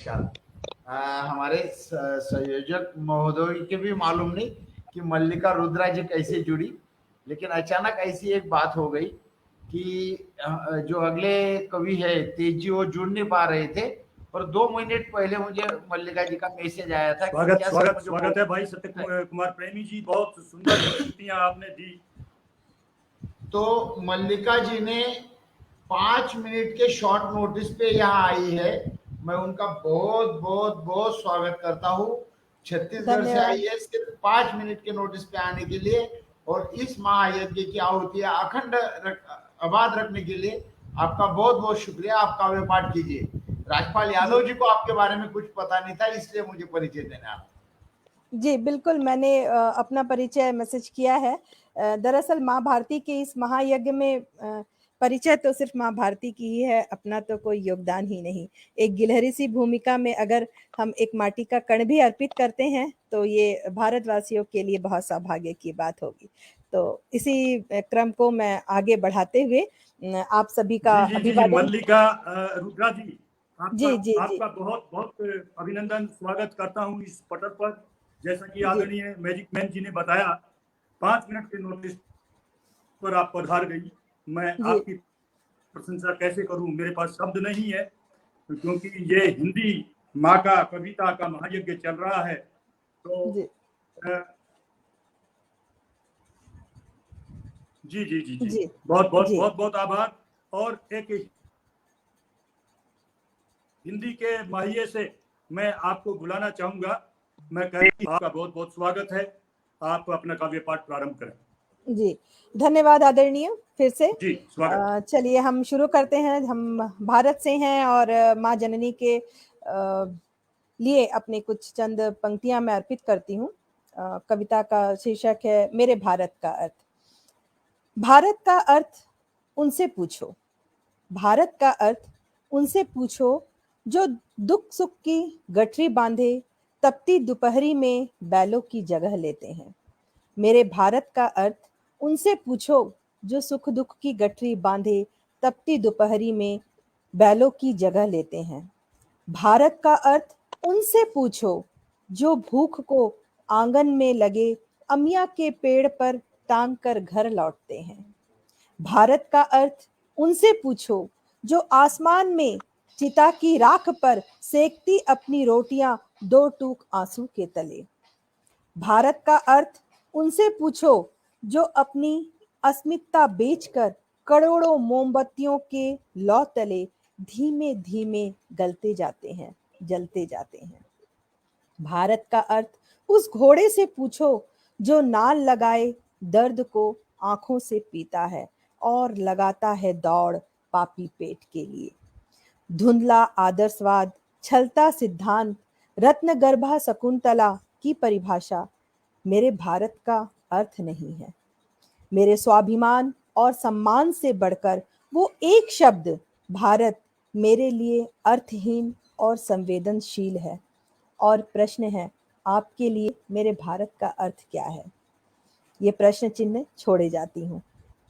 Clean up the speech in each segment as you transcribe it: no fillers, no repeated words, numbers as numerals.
साक्षात। हमारे संयोजक महोदय के भी मालूम नहीं कि मल्लिका रुद्रा जी कैसे जुड़ी, लेकिन अचानक ऐसी एक बात हो गई कि जो अगले कवि है तेज जी वो जुड़ नहीं पा रहे थे, और 2 मिनट पहले मुझे मल्लिका जी का मैसेज आया था। स्वागत स्वागत स्वागत है भाई सत्य कुमार प्रेमी जी, बहुत सुंदर प्रस्तुतियां आपने दी। तो मल्लिका जी ने 5 मिनट के शॉर्ट नोटिस पे यहाँ आई है, मैं उनका बहुत बहुत बहुत स्वागत करता हूँ। छत्तीसगढ़ से आई है सिर्फ 5 मिनट के नोटिस पे आने के लिए, और इस महायज्ञ की आहुति अखंड आबाद रखने के लिए आपका बहुत बहुत शुक्रिया। आप काव्य पाठ कीजिए। राजपाल यादव जी को आपके बारे में कुछ पता नहीं था, इसलिए मुझे परिचय देना है। जी बिल्कुल, मैंने अपना परिचय मैसेज किया है। दरअसल माँ भारती के इस महायज्ञ में परिचय तो सिर्फ माँ भारती की ही है, अपना तो कोई योगदान ही नहीं। एक गिलहरी सी भूमिका में अगर हम एक माटी का कण भी अर्पित करते हैं तो ये भारतवासियों के लिए बहुत सौभाग्य की बात होगी। तो इसी क्रम को मैं आगे बढ़ाते हुए आप सभी का अभिवादन। मल्लिका रुद्रा जी, आपका बहुत बहुत अभिनंदन, स्वागत करता हूँ इस पटल पर। जैसा कि आदरणीय मैजिक मैन जी ने बताया, 5 मिनट के नोटिस पर आप पधार गई। मैं आपकी प्रशंसा कैसे करूं, मेरे पास शब्द नहीं है, क्योंकि ये हिंदी माँ का कविता का महायज्ञ चल रहा है। तो जी जी जी जी, जी बहुत बहुत बहुत बहुत आभार। और एक हिंदी के माहिए से मैं आपको बुलाना चाहूंगा। मैं आपका बहुत बहुत स्वागत है, आप अपना काव्य पाठ प्रारंभ करें। जी धन्यवाद आदरणीय, फिर से जी स्वागत। चलिए हम शुरू करते हैं। हम भारत से हैं और माँ जननी के लिए अपने कुछ चंद पंक्तियां मैं अर्पित करती हूँ। कविता का शीर्षक है मेरे भारत का अर्थ। भारत का अर्थ उनसे पूछो, भारत का अर्थ उनसे पूछो जो दुख सुख की गठरी बांधे तपती दोपहरी में बैलों की जगह लेते हैं। मेरे भारत का अर्थ उनसे पूछो जो सुख दुख की गठरी बांधे तपती दोपहरी में बैलों की जगह लेते हैं। भारत का अर्थ उनसे पूछो जो भूख को आंगन में लगे अमिया के पेड़ पर टांग कर घर लौटते हैं। भारत का अर्थ उनसे पूछो जो आसमान में चिता की राख पर सेकती अपनी रोटियां 2 टूक आंसू के तले। भारत का अर्थ उनसे पूछो जो अपनी अस्मिता बेचकर करोड़ों मोमबत्तियों के लौ तले धीमे धीमे गलते जाते हैं, जलते जाते हैं। भारत का अर्थ उस घोड़े से पूछो जो नाल लगाए दर्द को आंखों से पीता है और लगाता है दौड़ पापी पेट के लिए। धुंधला आदर्शवाद, छलता सिद्धांत, रत्नगर्भा शकुंतला की परिभाषा मेरे भारत का अर्थ नहीं है। मेरे स्वाभिमान और सम्मान से बढ़कर वो एक शब्द भारत मेरे लिए अर्थहीन और संवेदनशील है। और प्रश्न है आपके लिए मेरे भारत का अर्थ क्या है? ये प्रश्न चिन्ह छोड़े जाती हूँ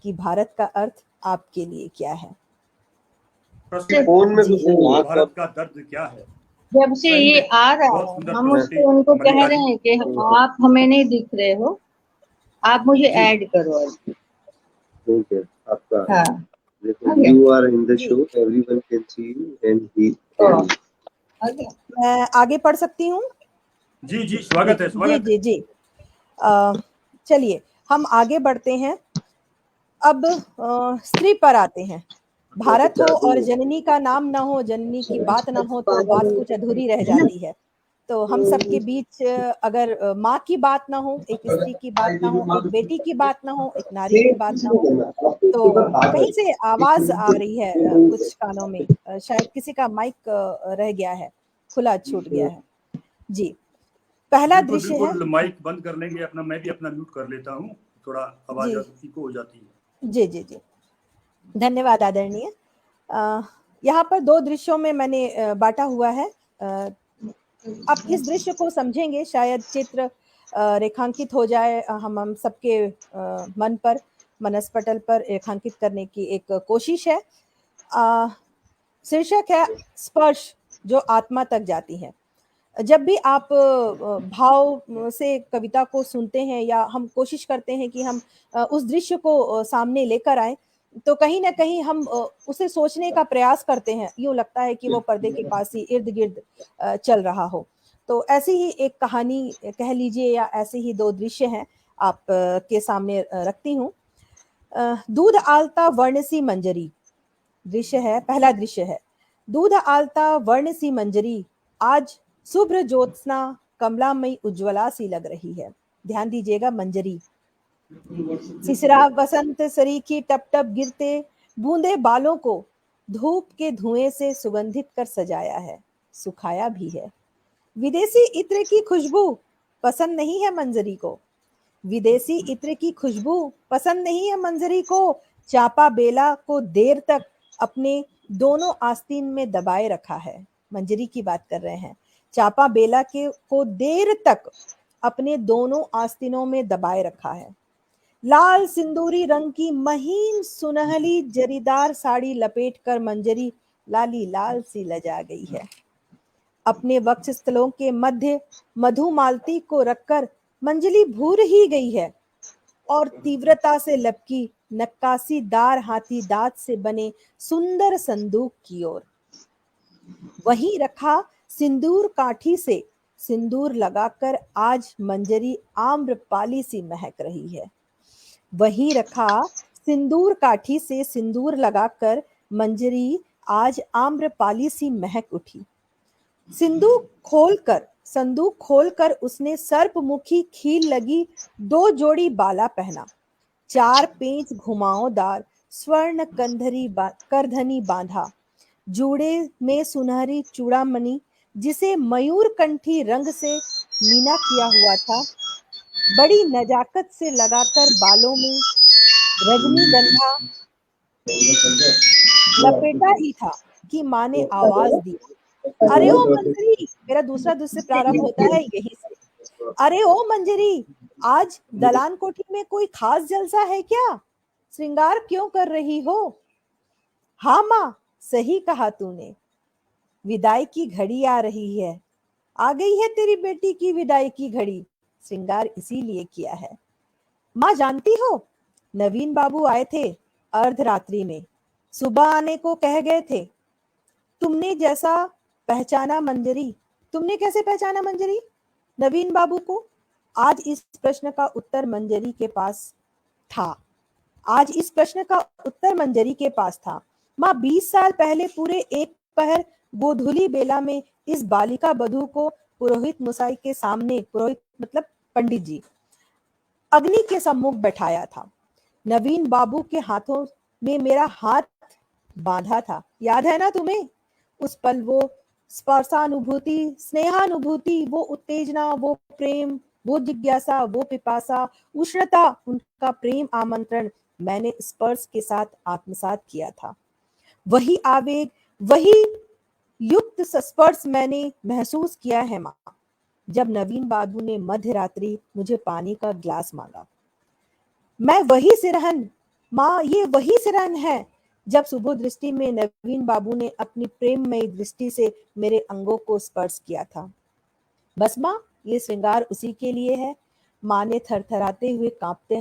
कि भारत का अर्थ आपके लिए क्या है। फोन में भारत का दर्द क्या है? जब से ये आ रहा है हम उसको उनको कह रहे हैं कि आप हमें नहीं दिख रहे हो, आप मुझे ऐड करो। ठीक है, आपका हाँ you are in the show, everyone can see you and he मैं आगे पढ़ सकती हूँ? जी जी स्वागत है, स्वागत जी जी जी। चलिए हम आगे बढ़ते हैं। अब स्त्री पर आते हैं। भारत हो और जननी का नाम ना हो, जननी की बात ना हो तो बात कुछ अधूरी रह जाती है। तो हम सबके बीच अगर माँ की बात ना हो, एक स्त्री की बात ना हो, एक बेटी की बात ना हो, एक नारी की बात ना हो, तो कहीं से आवाज आ रही है कुछ कानों में। शायद किसी का माइक रह गया है, खुला छूट गया है। जी पहला दृश्य है। माइक बंद कर लेंगे अपना, मैं भी अपना म्यूट कर लेता हूँ, थोड़ा आवाज इको हो जाती है। जी जी जी धन्यवाद आदरणीय। यहाँ पर 2 दृश्यों में मैंने बांटा हुआ है। आप इस दृश्य को समझेंगे शायद चित्र रेखांकित हो जाए हम सबके मन पर, मनस्पटल पर रेखांकित करने की एक कोशिश है। शीर्षक है स्पर्श जो आत्मा तक जाती हैं। जब भी आप भाव से कविता को सुनते हैं या हम कोशिश करते हैं कि हम उस दृश्य को सामने लेकर आए, तो कहीं न कहीं हम उसे सोचने का प्रयास करते हैं। यूँ लगता है कि वो पर्दे के पास ही इर्द-गिर्द चल रहा हो। तो ऐसी ही एक कहानी कह लीजिए या ऐसे ही 2 दृश्य हैं आप के सामने रखती हूँ। दूध आलता वर्णसी मंजरी दृश्य है, पहला दृश्य है। दूध आलता वर्णसी मंजरी, आज शुभ्र ज्योत्सना कमलामयी उज्ज्वला सी लग रही है। ध्यान दीजिएगा, मंजरी। सिसरा बसंत सरीखी टप टप गिरते बूंदे बालों को धूप के धुएं से सुगंधित कर सजाया है, सुखाया भी है। विदेशी इत्र की खुशबू पसंद नहीं है मंजरी को, विदेशी इत्र की खुशबू पसंद नहीं है मंजरी को। चापा बेला को देर तक अपने दोनों आस्तीन में दबाए रखा है। मंजरी की बात कर रहे हैं। चापा बेला को देर तक अपने दोनों आस्तीनों में दबाए रखा है। लाल सिंदूरी रंग की महीन सुनहली जरीदार साड़ी लपेटकर मंजरी लाली लाल सी लजा गई है। अपने वक्षस्थलों के मध्य मधुमालती को रखकर मंजली भूर ही गई है और तीव्रता से लपकी नक्काशीदार हाथी दांत से बने सुंदर संदूक की ओर। वहीं रखा सिंदूर काठी से सिंदूर लगाकर आज मंजरी आम्रपाली सी महक रही है। वहीं रखा सिंदूर काठी से सिंदूर लगाकर मंजरी आज आम्रपाली सी महक उठी। संदूक खोलकर उसने सर्पमुखी खील लगी 2 जोड़ी बाला पहना, 4 पेंच घुमावदार स्वर्ण करधनी बांधा, जूड़े में सुनहरी चूड़ामणि जिसे मयूरकंठी रंग से मीना किया हुआ था, बड़ी नजाकत से लगाकर बालों में रजनीगंधा लपेटा ही था कि माँ ने आवाज दी, अरे ओ मंजरी। मेरा दूसरा दृश्य प्रारंभ होता है यही से। अरे ओ मंजरी, आज दलान कोठी में कोई खास जलसा है क्या? श्रृंगार क्यों कर रही हो? हाँ माँ, सही कहा तूने, विदाई की घड़ी आ रही है। आ गई है तेरी बेटी की विदाई की घड़ी, श्रृंगार इसीलिए किया है। माँ जानती हो, नवीन बाबू आए थे अर्धरात्रि में, सुबह आने को कह गए थे। तुमने जैसा पहचाना मंजरी, तुमने कैसे पहचाना मंजरी नवीन बाबू को? आज इस प्रश्न का उत्तर मंजरी के पास था। आज इस प्रश्न का उत्तर मंजरी के पास था। माँ 20 साल पहले पूरे एक पहर गोधूली बेला में इस बालिका बधू को पुरोहित मुसाई के सामने, पुरोहित मतलब पंडित जी, अग्नि के सम्मुख बैठाया था। नवीन बाबू के हाथों में मेरा हाथ बांधा था, याद है ना तुम्हें? उस पल वो स्पर्शानुभूति, स्नेहानुभूति, वो उत्तेजना, वो प्रेम, वो जिज्ञासा, वो पिपासा, उष्णता, उनका प्रेम आमंत्रण मैंने स्पर्श के साथ आत्मसात किया था। वही आवेग, वही युक्त स्पर्श मैंने महसूस किया है माँ, जब नवीन बाबू ने मध्य रात्रि मुझे पानी का गिलास मांगा। मैं वही सिरहन माँ, ये वही सिरहन है जब सुबह दृष्टि में नवीन बाबू ने अपनी प्रेममयी दृष्टि से मेरे अंगों को स्पर्श किया था। बस माँ, ये श्रृंगार उसी के लिए है। माँ ने थरथराते हुए कांपते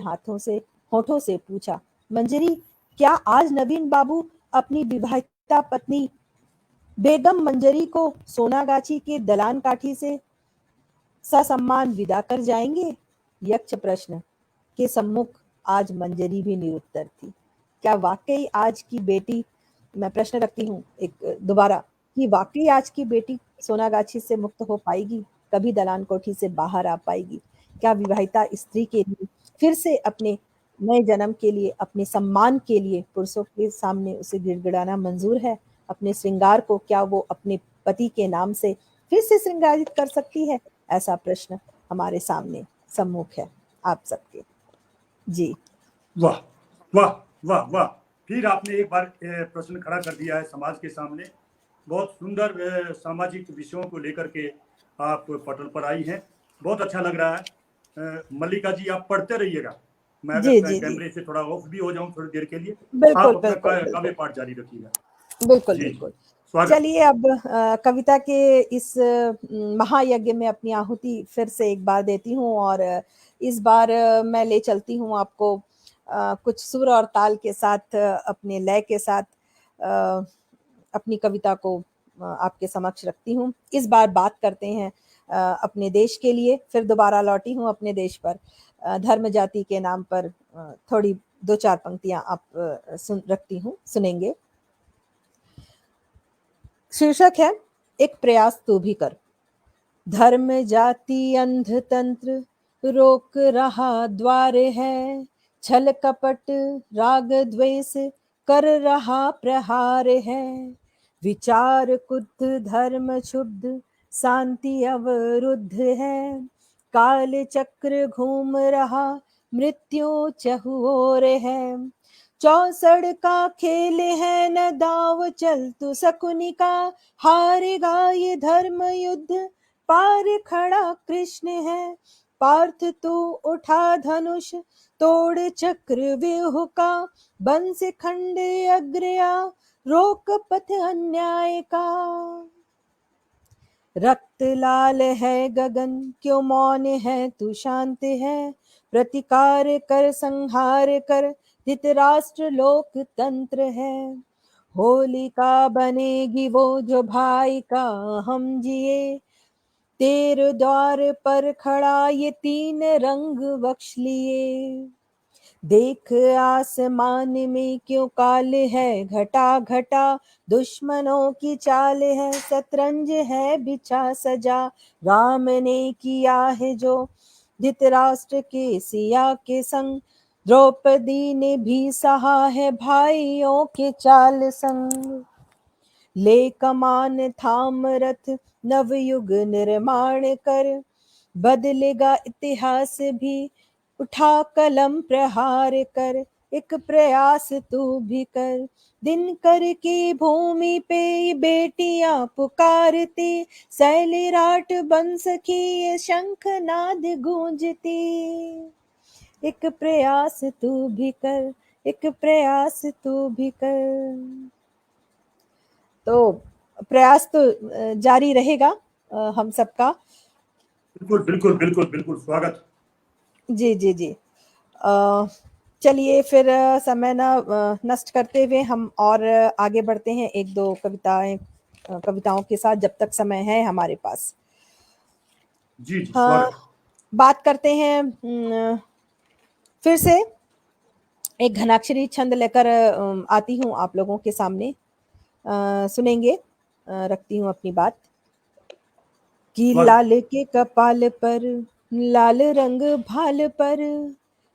होठों से पूछा, मंजरी, क्या आज नवीन बाबू अपनी विवाहिता पत्नी बेगम मंजरी को सोनागाछी के दलान काठी से ससम्मान विदा कर जाएंगे? यक्ष प्रश्न के सम्मुख आज मंजरी भी निरुत्तर थी। क्या वाकई आज की बेटी, मैं प्रश्न रखती हूँ एक दोबारा, कि वाकई आज की बेटी सोनागाछी से मुक्त हो पाएगी? कभी दलान कोठी से बाहर आ पाएगी? क्या विवाहिता स्त्री के लिए फिर से अपने नए जन्म के लिए, अपने सम्मान के लिए पुरुषों के सामने उसे गिड़गिड़ाना मंजूर है? अपने श्रृंगार को क्या वो अपने पति के नाम से फिर से श्रृंगारित कर सकती है? ऐसा प्रश्न हमारे सामने सम्मुख है आप सबके। जी वाह वाह वाह वाह, फिर आपने एक बार प्रश्न खड़ा कर दिया है समाज के सामने। बहुत सुंदर सामाजिक विषयों को लेकर के आप पटल पर आई हैं, बहुत अच्छा लग रहा है। मल्लिका जी, आप पढ़ते रहिएगा, मैं अगर कैमरे से थोड़ा ऑफ भी हो जाऊं थोड़ी देर के लिए, आप अपना काव्य पाठ जारी रखिएगा। बिल्कुल बिल्कुल। स्वागत। चलिए अब कविता के इस महायज्ञ में अपनी आहुति फिर से एक बार देती हूँ और इस बार मैं ले चलती हूँ आपको कुछ सुर और ताल के साथ, अपने लय के साथ अपनी कविता को आपके समक्ष रखती हूँ। इस बार बात करते हैं अपने देश के लिए। फिर दोबारा लौटी हूँ अपने देश पर। धर्म जाति के नाम पर थोड़ी 2-4 पंक्तियां आप रखती हूँ, सुनेंगे। शीर्षक है एक प्रयास तू भी कर। धर्म जाति अंध तंत्र रोक रहा द्वार है, छल कपट राग द्वेष कर रहा प्रहार है। विचार कुद्ध धर्म क्षुब्ध शांति अवरुद्ध है, काल चक्र घूम रहा मृत्यु चहुओर है। चौसड़ का खेल है न दाव चल तू शकुनी का, हारेगा ये धर्म युद्ध पार खड़ा कृष्ण है। पार्थ तू उठा धनुष तोड़ चक्र व्यूह का, बंस खंड अग्रया रोक पथ अन्याय का। रक्त लाल है गगन क्यों मौन है तू शांत है, प्रतिकार कर संहार कर धृतराष्ट्र लोकतंत्र है। होलिका बनेगी वो जो भाई का हम जिए, तेरे द्वार पर खड़ा ये 3 रंग बख्श लिए। देख आसमान में क्यों काल है घटा घटा, दुश्मनों की चाल है शतरंज है बिछा सजा। राम ने किया है जो धृतराष्ट्र के सिया के संग, द्रौपदी ने भी सहा है भाइयों के चाल संग। ले कमान थाम रथ नवयुग निर्माण कर, बदलेगा इतिहास भी उठा कलम प्रहार कर। एक प्रयास तू भी कर। दिन कर की भूमि पे बेटियां पुकारती, सैलिराट बन सकी ये शंखनाद गूंजती। एक प्रयास तू भी कर, एक प्रयास तू भी कर। तो प्रयास तो जारी रहेगा हम सबका। बिल्कुल बिल्कुल बिल्कुल बिल्कुल स्वागत। जी जी जी। चलिए फिर समय न नष्ट करते हुए हम और आगे बढ़ते हैं 1-2 कविताओं के साथ, जब तक समय है हमारे पास। जी जी स्वागत। बात करते हैं फिर से एक घनाक्षरी छंद लेकर आती हूँ आप लोगों के सामने। सुनेंगे, रखती हूँ अपनी बात। कि लाल के कपाल पर लाल रंग भाल पर,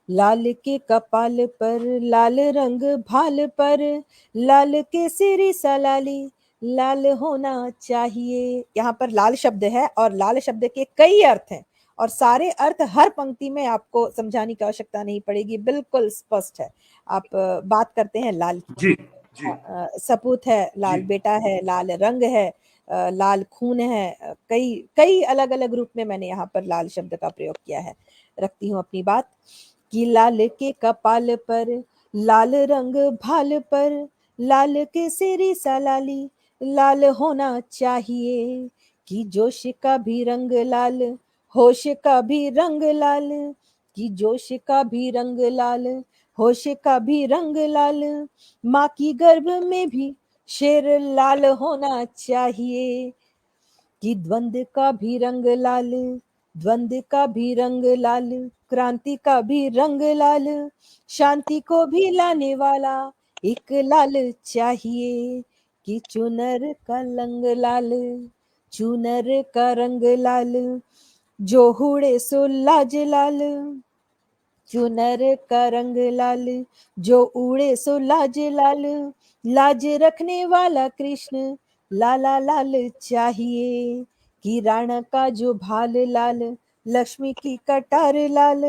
लाल के कपाल पर लाल रंग भाल पर, लाल के सिरी सलाली लाल होना चाहिए। यहाँ पर लाल शब्द है और लाल शब्द के कई अर्थ हैं और सारे अर्थ हर पंक्ति में आपको समझाने की आवश्यकता नहीं पड़ेगी, बिल्कुल स्पष्ट है। आप बात करते हैं लाल की। जी जी। सपूत है, लाल बेटा है, लाल रंग है, लाल खून है। कई अलग अलग रूप में मैंने यहाँ पर लाल शब्द का प्रयोग किया है। रखती हूँ अपनी बात। कि लाल के कपाल पर लाल रंग भाल पर, लाल के सिरी सलाली लाल होना चाहिए। कि जोश का भी रंग लाल, होश का भी रंग लाल, कि जोश का भी रंग लाल, होश का भी रंग लाल। माँ की गर्भ में भी शेर लाल होना चाहिए। कि द्वंद्व का भी रंग लाल, द्वंद्व का भी रंग लाल, क्रांति का भी रंग लाल, शांति को भी लाने वाला एक लाल चाहिए। कि चुनर का रंग लाल, चुनर का रंग लाल, जो हुड़े सो लाज लाल, चुनर का रंग लाल, जो उड़े सो लाज लाल। लाज रखने वाला कृष्ण लाला लाल चाहिए। कि राणा का जो भाल लाल, लक्ष्मी की कटार लाल,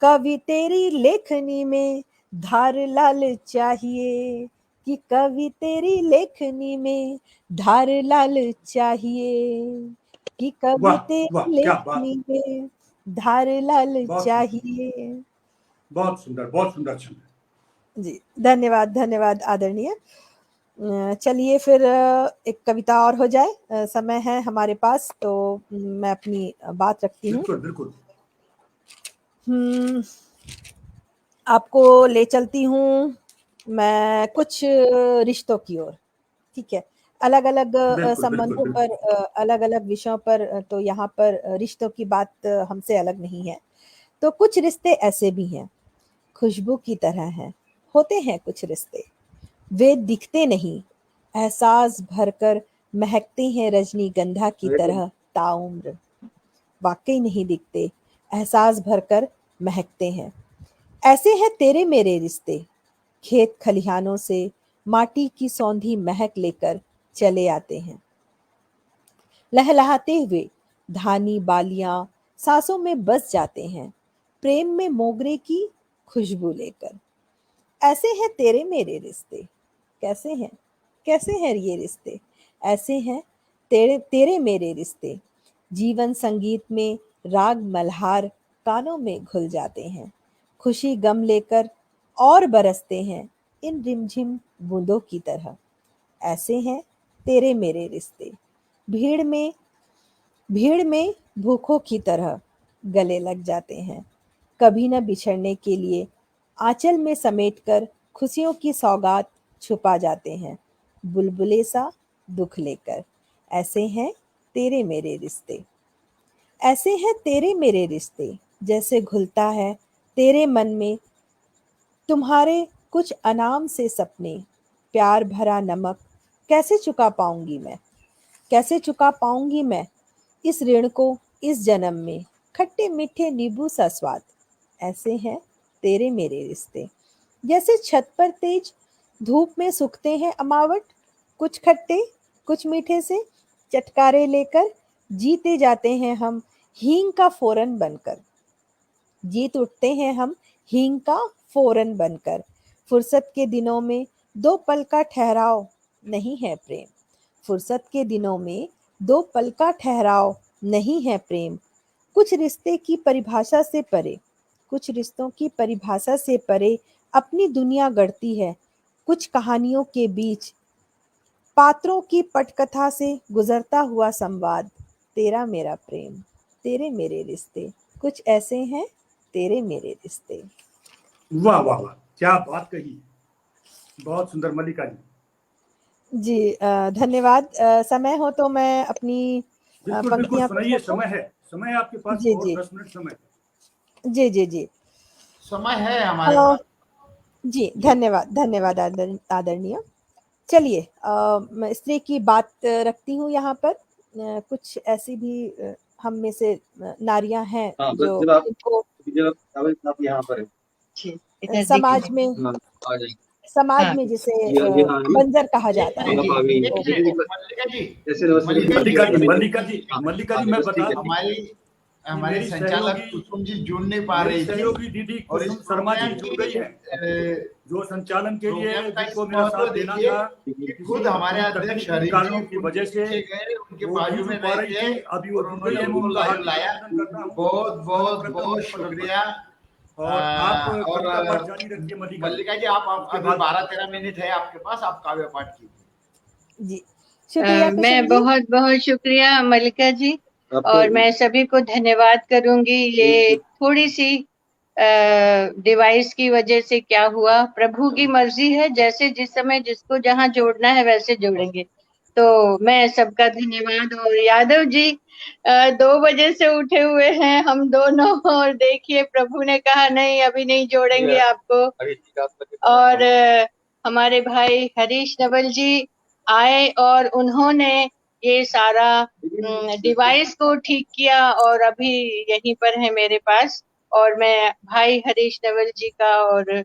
कवि तेरी लेखनी में धार लाल चाहिए। कि कवि तेरी लेखनी में धार लाल चाहिए। कि कवि तेरी लेखनी में धार लाल चाहिए। बहुत सुंदर छंद। जी धन्यवाद धन्यवाद आदरणीय। चलिए फिर एक कविता और हो जाए, समय है हमारे पास तो मैं अपनी बात रखती हूँ। बिल्कुल बिल्कुल। आपको ले चलती हूँ मैं कुछ रिश्तों की ओर, ठीक है। अलग अलग बिल्कुल संबंधों बिल्कुल पर, अलग अलग विषयों पर, तो यहाँ पर रिश्तों की बात हमसे अलग नहीं है। तो कुछ रिश्ते ऐसे भी हैं, खुशबू की तरह हैं, होते हैं कुछ रिश्ते। वे दिखते नहीं, एहसास भरकर महकते हैं रजनीगंधा की तरह ताउम्र। वाकई नहीं दिखते, एहसास भरकर महकते हैं। ऐसे हैं तेरे मेरे रिश्ते, खेत खलिहानों से माटी की सौंधी महक लेकर चले आते हैं। लहलहाते हुए धानी बालियां सांसों में बस जाते हैं, प्रेम में मोगरे की खुशबू लेकर। ऐसे हैं तेरे मेरे रिश्ते, कैसे हैं, कैसे हैं ये रिश्ते। ऐसे हैं तेरे तेरे मेरे रिश्ते, जीवन संगीत में राग मल्हार कानों में घुल जाते हैं। खुशी गम लेकर और बरसते हैं इन रिमझिम बूंदों की तरह। ऐसे हैं तेरे मेरे रिश्ते, भीड़ में भूखों की तरह गले लग जाते हैं। कभी न बिछड़ने के लिए आंचल में समेटकर खुशियों की सौगात छुपा जाते हैं, बुलबुले सा दुख लेकर। ऐसे हैं तेरे मेरे रिश्ते, ऐसे हैं तेरे मेरे रिश्ते, जैसे घुलता है तेरे मन में तुम्हारे कुछ अनाम से सपने। प्यार भरा नमक कैसे चुका पाऊंगी मैं, कैसे चुका पाऊंगी मैं इस ऋण को इस जन्म में, खट्टे मीठे नींबू सा स्वाद। ऐसे हैं तेरे मेरे रिश्ते, जैसे छत पर तेज धूप में सूखते हैं अमावट, कुछ खट्टे कुछ मीठे से चटकारे लेकर जीते जाते हैं हम हींग का फोरन बनकर। जीत उठते हैं हम हींग का फोरन बनकर। फुर्सत के दिनों में दो पल का ठहराव नहीं है प्रेम, फुर्सत के दिनों में दो पल का ठहराव नहीं है प्रेम। कुछ रिश्ते की परिभाषा से परे, कुछ रिश्तों की परिभाषा से परे अपनी दुनिया गढ़ती है। कुछ कहानियों के बीच पात्रों की पटकथा से गुजरता हुआ संवाद। तेरा मेरा प्रेम, तेरे मेरे रिश्ते, कुछ ऐसे हैं तेरे मेरे रिश्ते। वाह वाह वाह, क्या बात कही, बहुत सुंदर मल्लिका जी। जी धन्यवाद। समय हो तो मैं अपनी बिल्कुल बिल्कुल पंक्तियां सुनाइए, समय है आपके पास, जी और जी 10 मिनट समय। जी जी जी समय है हमारे अ, पास। जी धन्यवाद धन्यवाद आदरणीय। चलिए मैं स्त्री की बात रखती हूँ यहाँ पर। कुछ ऐसी भी हम में से नारियां हैं जो जिनको यहाँ पर है। इधर समाज में, आ जाइए। समाज हाँ। में जिसे ये हाँ जी। बंजर कहा एक जाता है। मिनट जी, एक तो मिनट मल्लिका जी, जैसे नमस्ते मल्लिका जी मैं बता दूं हमारी कि हमारे मेरी संचालक सहयोगी कुसुम जी जुड़ नहीं पा मेरी रही थी सहयोगी दीदी और इस कुसुम शर्मा जी प्रोग्राम जुड़ गई हैं, की जो संचालन के लिए प्रोग्राम का इस जिनको मेरा महत्व साथ देना देखिए था। कि किसी खुद हमारे किसी अध्यक्ष तकनीकी हरीश कारणों जी की उनके वजह से पीछे गए, उनके वो नहीं बाजू जुड़ में पा रह रही गए थी, अभी वो और जुड़ गई उन्होंने है, मैं उनको उनका लाइव हार्दिक लाया। अभिनंदन करता हूँ। बहुत बहुत स्वागत करता हूँ बहुत इस पटल पर। शुक्रिया। और आप और कविता पाठ जारी रखिए मल्लिका जी, आप उसके अभी बाद 12-13 मिनट है आपके पास, आप काव्य पाठ कीजिए। जी शुक्रिया मैं कुसुम जी। बहुत बहुत शुक्रिया मल्लिका जी, और मैं सभी को धन्यवाद करूंगी। ये थोड़ी सी डिवाइस की वजह से क्या हुआ, प्रभु की मर्जी है, जैसे जिस समय जिसको जहां जोड़ना है वैसे जोड़ेंगे। तो मैं सबका धन्यवाद। और यादव जी 2 बजे से उठे हुए हैं हम दोनों, और देखिए प्रभु ने कहा नहीं अभी नहीं जोड़ेंगे आपको। और हमारे भाई हरीश नवल जी आए और उन्होंने ये सारा डिवाइस को ठीक किया, और अभी यहीं पर है मेरे पास। और मैं भाई हरीश नवल जी का और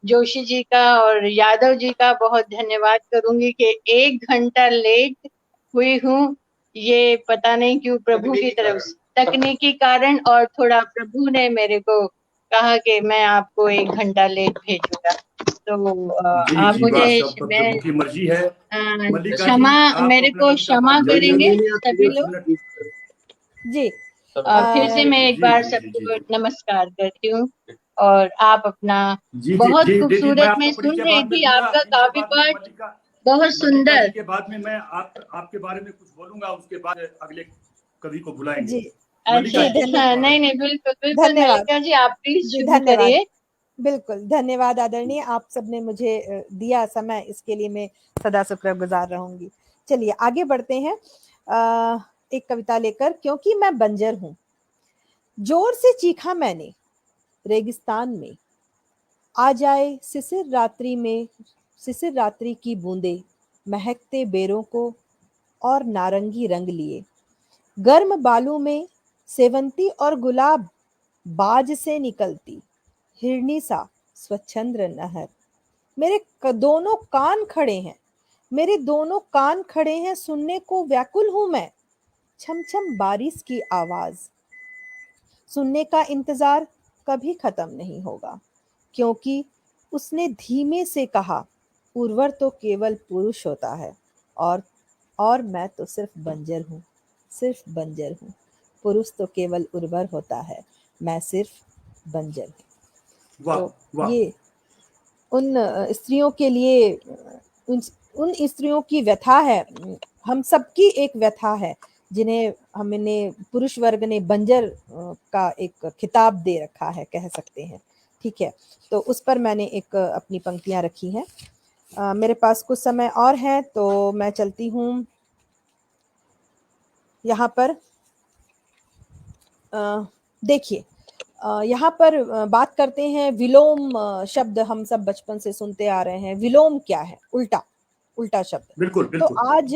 जोशी जी का और यादव जी का बहुत धन्यवाद करूंगी कि 1 घंटा लेट हुई हूँ। ये पता नहीं क्यों प्रभु की तरफ से तकनीकी कारण, और थोड़ा प्रभु ने मेरे को कहा कि मैं आपको 1 घंटा लेट भेजूंगा। तो जी आप जी मुझे बस, अब मैं प्रभु की मर्जी है। मल्लिका जी क्षमा, आप मेरे अपना को कविता क्षमा पाठ जारी करेंगे रखिए। सभी लोग। जी फिर से मैं एक जी बार जी जी जी सबको नमस्कार करती हूँ। और आप अपना जी जी बहुत जी दीदी, मैं खूबसूरत, आपका मैं सुन परिचय रही बाद में थी दूंगा, आपका इनसे काव्य बात नहीं पाठ। मल्लिका। बहुत मल्लिका सुंदर। जी के बाद में मैं आपके बारे में कुछ बोलूंगा, उसके बाद अगले कवि को बुलाएंगे। जी मल्लिका अच्छा, जी, जी, हाँ, नहीं नहीं, बिल्कुल बिल्कुल धन्यवाद मल्लिका जी, आप प्लीज जी, शुरू धन्यवाद करिए। बिल्कुल धन्यवाद आदरणीय, आप सबने मुझे दिया समय, इसके लिए मैं सदा शुक्रगुजार रहूंगी। चलिए आगे बढ़ते हैं। एक कविता लेकर, क्योंकि मैं बंजर हूँ, जोर से चीखा मैंने रेगिस्तान में, आ जाए शिशिर रात्रि की बूंदे, महकते बेरों को और नारंगी रंग लिए, गर्म बालू में सेवंती और गुलाब बाज से निकलती, हिरनी सा स्वच्छंद्र नहर। मेरे दोनों कान खड़े हैं, मेरे दोनों कान खड़े हैं, सुनने को व्याकुल हूं मैं, छम छम बारिश की आवाज, सुनने का इंतजार कभी खत्म नहीं होगा, क्योंकि उसने धीमे से कहा, उर्वर तो केवल पुरुष होता है, और मैं तो सिर्फ बंजर हूँ, सिर्फ बंजर हूँ। पुरुष तो केवल उर्वर होता है, मैं सिर्फ बंजर हूँ। वाह तो वाह, ये उन स्त्रियों के लिए, उन स्त्रियों की व्यथा है, हम सबकी एक व्यथा है, जिन्हें हमने पुरुष वर्ग ने बंजर का एक खिताब दे रखा है, कह सकते हैं। ठीक है, तो उस पर मैंने एक अपनी पंक्तियां रखी हैं। मेरे पास कुछ समय और है, तो मैं चलती हूँ यहाँ पर। देखिए, यहाँ पर बात करते हैं विलोम शब्द, हम सब बचपन से सुनते आ रहे हैं। विलोम क्या है? उल्टा शब्द। बिल्कुल तो बिल्कुल। आज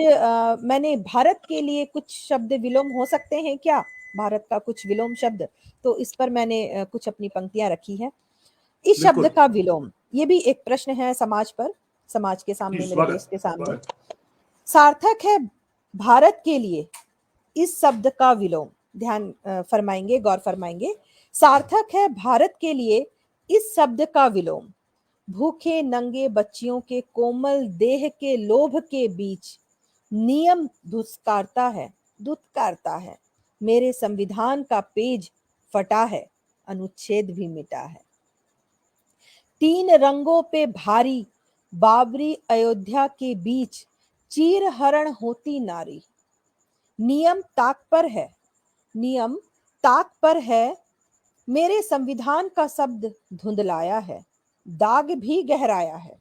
मैंने भारत के लिए कुछ शब्द विलोम हो सकते हैं क्या, भारत का कुछ विलोम शब्द, तो इस पर मैंने कुछ अपनी पंक्तियां रखी हैं। इस शब्द बिल्कुल। का विलोम, ये भी एक प्रश्न है समाज पर, समाज के सामने, मेरे देश के सामने। सार्थक है भारत के लिए इस शब्द का विलोम, ध्यान फरमाएंगे, गौर फरमाएंगे। सार्थक है भारत के लिए इस शब्द का विलोम, भूखे नंगे बच्चियों के कोमल देह के लोभ के बीच नियम दुत्कारता है, मेरे संविधान का पेज फटा है, अनुच्छेद भी मिटा है। 3 रंगों पे भारी बाबरी अयोध्या के बीच चीर हरण होती नारी, नियम ताक पर है, मेरे संविधान का शब्द धुंधलाया है, दाग भी गहराया है।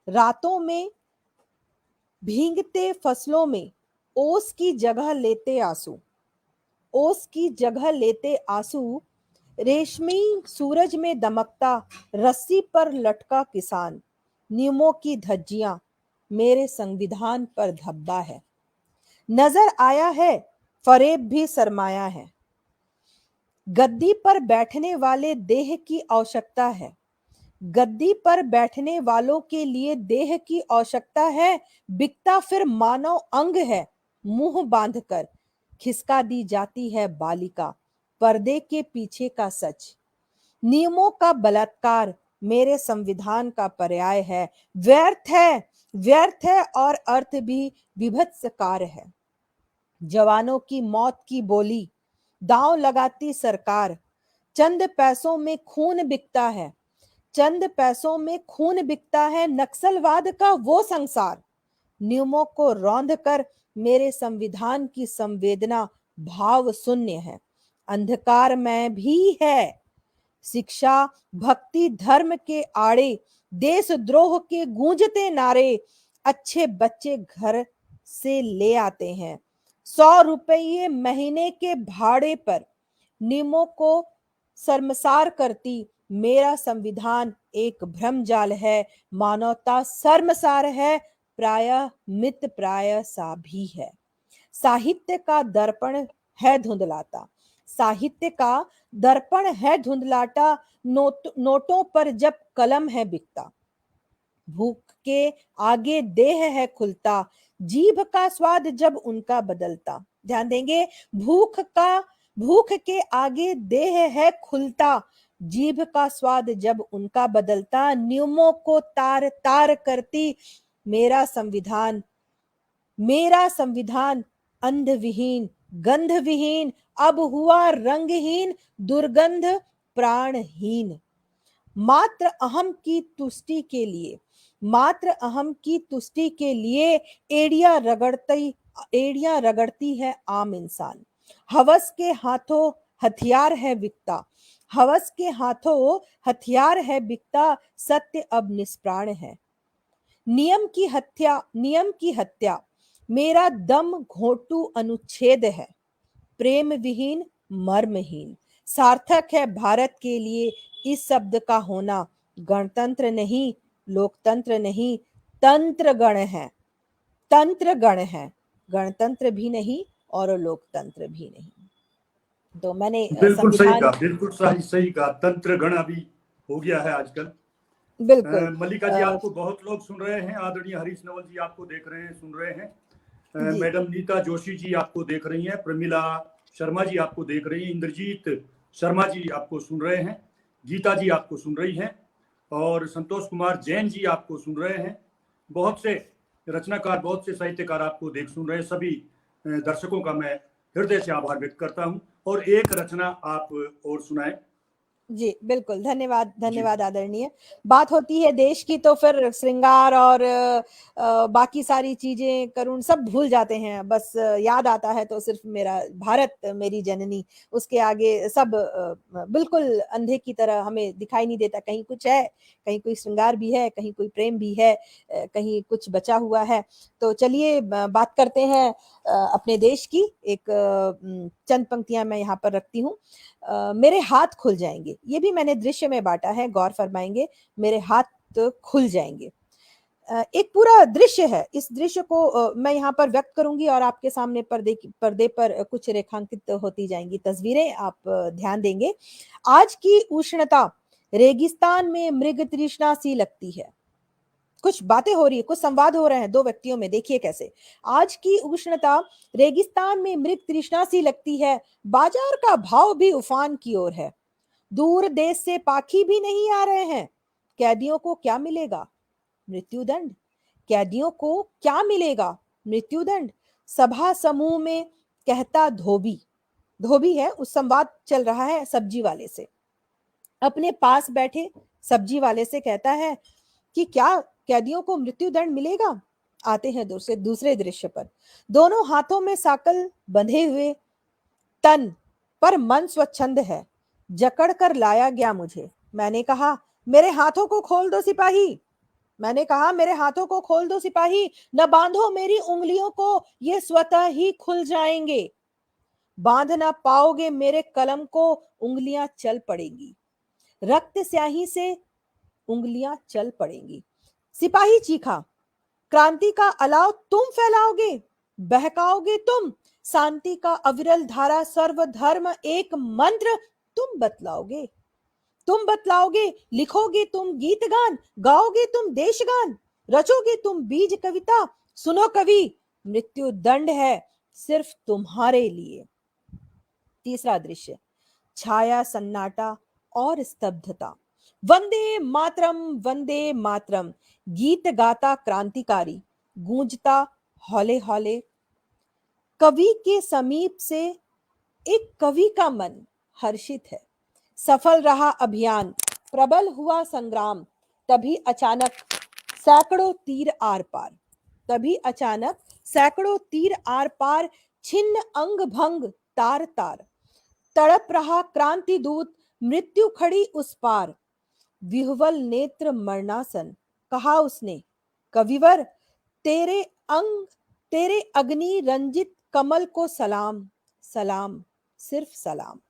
रातों में भींगते फसलों में ओस की जगह लेते आंसू, रेशमी सूरज में दमकता रस्सी पर लटका किसान, नियमों की धज्जियां मेरे संविधान पर धब्बा है। नजर आया है फरेब भी सरमाया है, गद्दी पर बैठने वाले देह की आवश्यकता है, गद्दी पर बैठने वालों के लिए देह की आवश्यकता है, बिकता फिर मानव अंग है, मुंह बांधकर खिसका दी जाती है बालिका, पर्दे के पीछे का सच, नियमों का बलात्कार मेरे संविधान का पर्याय है, व्यर्थ है और अर्थ भी विभत्सकार है। जवानों की मौत की बोली दांव लगाती सरकार, चंद पैसों में खून बिकता है, चंद पैसों में खून बिकता है, नक्सलवाद का वो संसार, नियमों को रौंद कर मेरे संविधान की संवेदना भाव शून्य है, अंधकार में भी है, शिक्षा भक्ति धर्म के आड़े, देशद्रोह के गूंजते नारे, अच्छे बच्चे घर से ले आते हैं 100 रुपये महीने के भाड़े पर, नियमों को शर्मसार करती मेरा संविधान एक भ्रमजाल है, मानवता शर्मसार है, प्रायः मित प्राय सा भी है। साहित्य का दर्पण है धुंधलाता, साहित्य का दर्पण है धुंधलाता, नोटों पर जब कलम है बिकता, भूख के आगे देह है खुलता, जीभ का स्वाद जब उनका बदलता। ध्यान देंगे, भूख के आगे देह है खुलता, जीभ का स्वाद जब उनका बदलता, नियमों को तार तार करती मेरा संविधान अंध विहीन गंध विहीन, अब हुआ रंगहीन दुर्गंध प्राणहीन, मात्र अहम की तुष्टि के लिए मात्र अहम की तुष्टि के लिए एड़ियां रगड़ती है आम इंसान। हवस के हाथों हथियार है बिकता, हवस के हाथों हथियार है बिकता, सत्य अब निष्प्राण है। नियम की हत्या मेरा दम घोटू अनुच्छेद है। प्रेम विहीन मर्महीन सार्थक है भारत के लिए इस शब्द का होना। गणतंत्र नहीं, लोकतंत्र नहीं, तंत्रगण है, तंत्रगण है, गणतंत्र भी नहीं और लोकतंत्र भी नहीं। तो मैंने बिल्कुल सही संविधान, कहा, बिल्कुल सही कहा। तंत्र गण अभी हो गया है आजकल। बिल्कुल मल्लिका जी, आपको बहुत लोग सुन रहे हैं। आदरणीय हरीश नवल जी आपको देख रहे हैं, सुन रहे हैं। मैडम नीता जोशी जी आपको देख रही हैं, प्रमिला शर्मा जी आपको देख रही हैं, इंद्रजीत शर्मा जी आपको सुन रहे हैं, गीता जी आपको सुन रही हैं, और संतोष कुमार जैन जी आपको सुन रहे हैं। बहुत से रचनाकार, बहुत से साहित्यकार आपको सुन रहे हैं। सभी दर्शकों का मैं हृदय से आभार व्यक्त करता हूं। और एक रचना आप और सुनाएं। जी बिल्कुल, धन्यवाद धन्यवाद आदरणीय। बात होती है देश की तो फिर श्रृंगार और बाकी सारी चीजें करुण सब भूल जाते हैं। बस याद आता है तो सिर्फ मेरा भारत मेरी जननी, उसके आगे सब बिल्कुल अंधे की तरह हमें दिखाई नहीं देता। कहीं कुछ है, कहीं कोई श्रृंगार भी है, कहीं कोई प्रेम भी है, कहीं कुछ बचा हुआ है। तो चलिए बात करते हैं अपने देश की। एक चंद पंक्तियां मैं यहाँ पर रखती हूँ। मेरे हाथ खुल जाएंगे, ये भी मैंने दृश्य में बांटा है, गौर फरमाएंगे। मेरे हाथ खुल जाएंगे, एक पूरा दृश्य है। इस दृश्य को मैं यहाँ पर व्यक्त करूंगी और आपके सामने पर्दे पर कुछ रेखांकित होती जाएंगी तस्वीरें, आप ध्यान देंगे। आज की उष्णता रेगिस्तान में मृग तृष्णा सी लगती है। कुछ बातें हो रही है, कुछ संवाद हो रहे हैं दो व्यक्तियों में, देखिए कैसे। आज की उष्णता रेगिस्तान में मृग तृष्णा सी लगती है, बाजार का भाव भी उफान की ओर है। दूर देश से पाखी भी नहीं आ रहे हैं। कैदियों को क्या मिलेगा? मृत्युदंड। कैदियों को क्या मिलेगा? मृत्युदंड। सभा समूह में कहता धोबी, धोबी है, उस संवाद चल रहा है सब्जी वाले से, अपने पास बैठे सब्जी वाले से कहता है कि क्या कैदियों को मृत्युदंड मिलेगा? आते हैं दूसरे दृश्य पर। दोनों हाथों में साकल बंधे हुए, तन पर मन स्वच्छंद है। जकड़ कर लाया गया मुझे। मैंने कहा मेरे हाथों को खोल दो सिपाही, मैंने कहा मेरे हाथों को खोल दो सिपाही, न बांधो मेरी उंगलियों को, ये स्वतः ही खुल जाएंगे। बांध ना पाओगे मेरे कलम को, उंगलियां चल पड़ेंगी। रक्त स्याही से उंगलियां चल पड़ेंगी। सिपाही चीखा, क्रांति का अलाव तुम फैलाओगे, बहकाओगे तुम, शांति का अविरल धारा सर्वधर्म एक मंत्र तुम बतलाओगे, तुम बतलाओगे। लिखोगे तुम गीत गान, गाओगे तुम देश गान, रचोगे तुम बीज कविता। सुनो कवि, मृत्यु दंड है सिर्फ तुम्हारे लिए। तीसरा दृश्य, छाया सन्नाटा और स्तब्धता। वंदे मातरम गीत गाता क्रांतिकारी, गूंजता हौले हौले। कवि के समीप से एक कवि का मन हर्षित है। सफल रहा अभियान, प्रबल हुआ संग्राम, तभी अचानक सैकड़ों तीर आर पार, तभी अचानक सैकड़ों तीर आर पार। छिन्न अंग भंग तार तार, तड़प रहा क्रांति दूत, मृत्यु खड़ी उस पार। विह्वल नेत्र मरणासन, कहा उसने, कविवर तेरे अग्नि रंजित कमल को सलाम, सलाम, सिर्फ सलाम।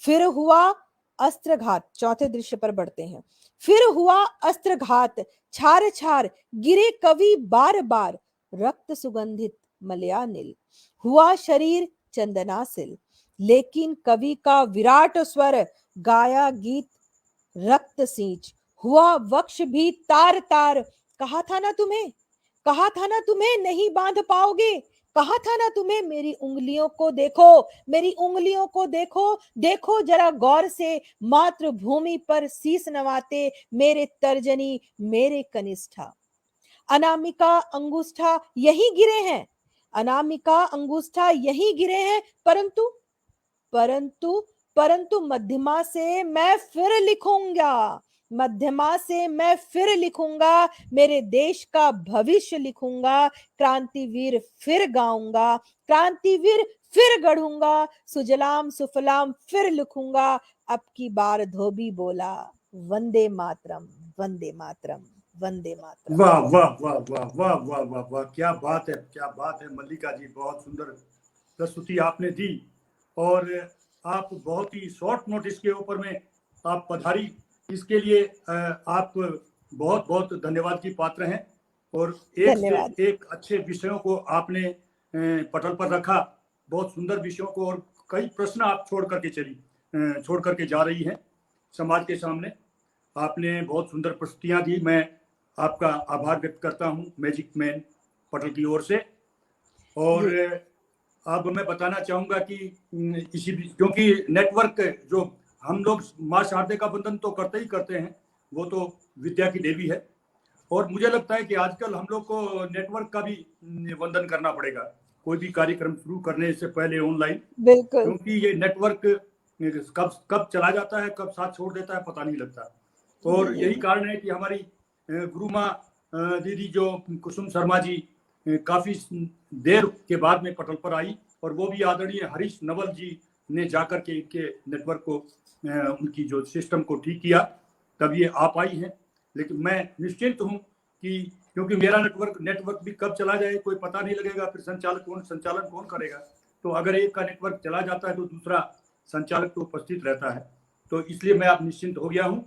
फिर हुआ अस्त्रघात, चौथे दृश्य पर बढ़ते हैं। फिर हुआ अस्त्रघात, छार छार गिरे कवि बार बार। रक्त सुगंधित मलयानिल, हुआ शरीर चंदनासिल, लेकिन कवि का विराट स्वर गाया गीत रक्त सींच। हुआ वक्ष भी तार तार, कहा था ना तुम्हें, कहा था ना तुम्हें नहीं बांध पाओगे, कहा था ना तुम्हें। मेरी उंगलियों को देखो, मेरी उंगलियों को देखो, देखो जरा गौर से। मातृभूमि पर शीस नवाते मेरे तर्जनी, मेरे कनिष्ठा। अनामिका अंगूष्ठा यही गिरे हैं, अनामिका अंगूष्ठा यही गिरे हैं, परंतु परंतु परंतु मध्यमा से मैं फिर लिखूंगा, मध्यमा से मैं फिर लिखूंगा, मेरे देश का भविष्य लिखूंगा, क्रांतिवीर फिर गाऊंगा, क्रांतिवीर फिर गढ़ूंगा, सुजलाम सुफलाम फिर लिखूंगा, अब की बार धोबी बोला, वंदे मातरम, वंदे मातरम, वंदे मातरम। वाह वाह वाह वाह वाह वाह वाह वाह, क्या बात है, क्या बात है मल्लिका जी, बहुत सुंदर प्रस्तुति आपने दी और आप बहुत ही शॉर्ट नोटिस के ऊपर में आप पधारी, इसके लिए आप बहुत बहुत धन्यवाद की पात्र हैं। और एक से एक अच्छे विषयों को आपने पटल पर रखा, बहुत सुंदर विषयों को, और कई प्रश्न आप छोड़ करके जा रही हैं समाज के सामने। आपने बहुत सुंदर प्रस्तुतियां दी, मैं आपका आभार व्यक्त करता हूं मैजिक मैन पटल की ओर से। और अब मैं बताना चाहूंगा कि इसी क्योंकि नेटवर्क जो हम लोग माँ शारदे का वंदन तो करते ही करते हैं, वो तो विद्या की देवी है, और मुझे लगता है कि आजकल हम लोग को नेटवर्क का भी वंदन करना पड़ेगा कोई भी कार्यक्रम शुरू करने से पहले ऑनलाइन, बिल्कुल, क्योंकि ये नेटवर्क कब चला जाता है, कब साथ छोड़ देता है, पता नहीं लगता। और यही कारण है कि हमारी गुरु माँ दीदी जो कुसुम शर्मा जी काफी देर के बाद में पटल पर आई, और वो भी आदरणीय हरीश नवल जी ने जाकर के इनके नेटवर्क को उनकी जो सिस्टम को ठीक किया, तब ये आप आई हैं। लेकिन मैं निश्चिंत हूँ कि क्योंकि मेरा नेटवर्क भी कब चला जाए कोई पता नहीं लगेगा, फिर संचालन कौन करेगा। तो अगर एक का नेटवर्क चला जाता है तो दूसरा संचालक तो उपस्थित रहता है, तो इसलिए मैं अब निश्चिंत हो गया हूँ।